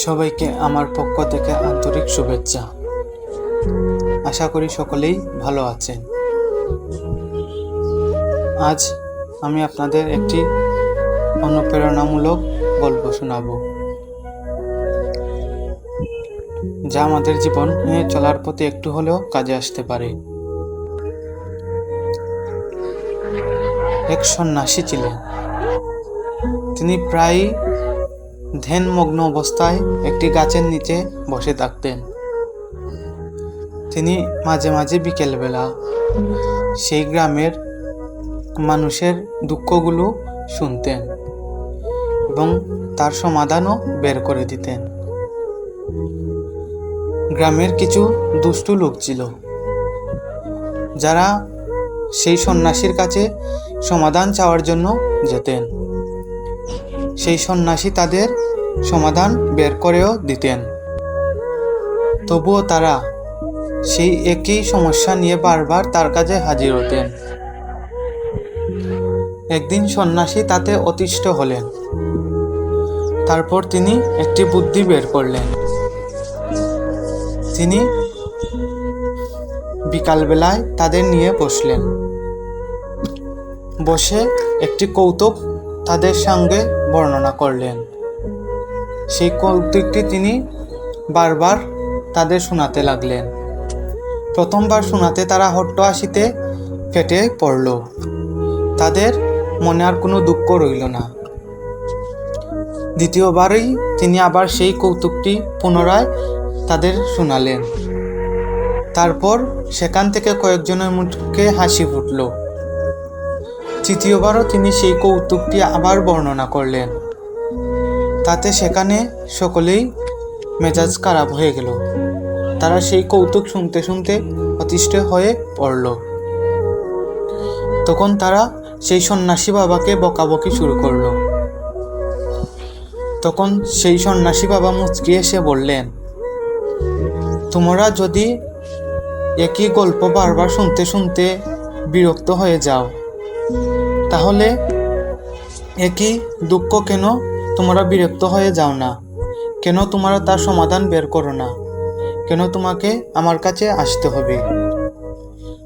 সবাইকে আমার পক্ষ থেকে আন্তরিক শুভেচ্ছা। আশা করি সকলেই ভালো আছেন। আজ আমি আপনাদের একটি অনুপ্রেরণামূলক গল্প শোনাবো, যা আমাদের জীবনে চলার পথে একটু হলেও কাজে আসতে পারে। এক সন্ন্যাসী ছিলেন। তিনি প্রায়ই ধ্যানমগ্ন অবস্থায় একটি গাছের নিচে বসে থাকতেন। তিনি মাঝে মাঝে বিকেলবেলা সেই গ্রামের মানুষের দুঃখগুলো শুনতেন এবং তার সমাধানও বের করে দিতেন। গ্রামের কিছু দুষ্টু লোক ছিল, যারা সেই সন্ন্যাসীর কাছে সমাধান চাওয়ার জন্য যেতেন। সেই সন্ন্যাসী তাদের সমাধান বের করেও দিতেন। তবুও তারা সেই একই সমস্যা নিয়ে বারবার তার কাছে হাজির হতেন। একদিন সন্ন্যাসী তাতে অতিষ্ঠ হলেন। তারপর তিনি একটি বুদ্ধি বের করলেন। তিনি বিকালবেলায় তাদের নিয়ে বসলেন। বসে একটি কৌতুক তাদের সঙ্গে বর্ণনা করলেন। সেই কৌতুকটি তিনি বারবার তাদের শোনাতে লাগলেন। প্রথমবার শোনাতে তারা হট্টহাসিতে ফেটে পড়ল। তাদের মনে আর কোনো দুঃখ রইল না। দ্বিতীয়বারই তিনি আবার সেই কৌতুকটি পুনরায় তাদের শোনালেন। তারপর সেখান থেকে কয়েকজনের মুখে হাসি ফুটল। তৃতীয়বারও তিনি সেই কৌতুকটি আবার বর্ণনা করলেন। তাতে সেখানে সকলেই মেজাজ খারাপ হয়ে গেল। তারা সেই কৌতুক শুনতে শুনতে অতিষ্ঠ হয়ে পড়ল। তখন তারা সেই সন্ন্যাসী বাবাকে বকাবকি শুরু করলো। তখন সেই সন্ন্যাসী বাবা মুচকি এসে বললেন, তোমরা যদি একই গল্প বারবার শুনতে শুনতে বিরক্ত হয়ে যাও, তাহলে একই দুঃখ কেন তোমরা বিরক্ত হয়ে যাও না? কেন তোমরা তার সমাধান বের করো না? কেন তোমাকে আমার কাছে আসতে হবে?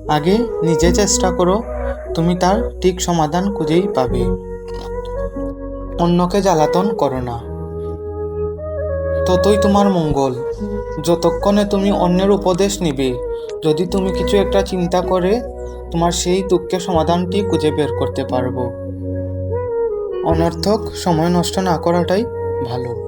আগে নিজে চেষ্টা করো, তুমি তার ঠিক সমাধান খুঁজেই পাবে। অন্যকে জ্বালাতন করো না, ততই তোমার মঙ্গল। যতক্ষণে তুমি অন্যের উপদেশ নিবে, যদি তুমি কিছু একটা চিন্তা করে তোমার সেই দুঃখের সমাধানটি খুঁজে বের করতে পারবো। অনর্থক সময় নষ্ট না করাটাই ভালো।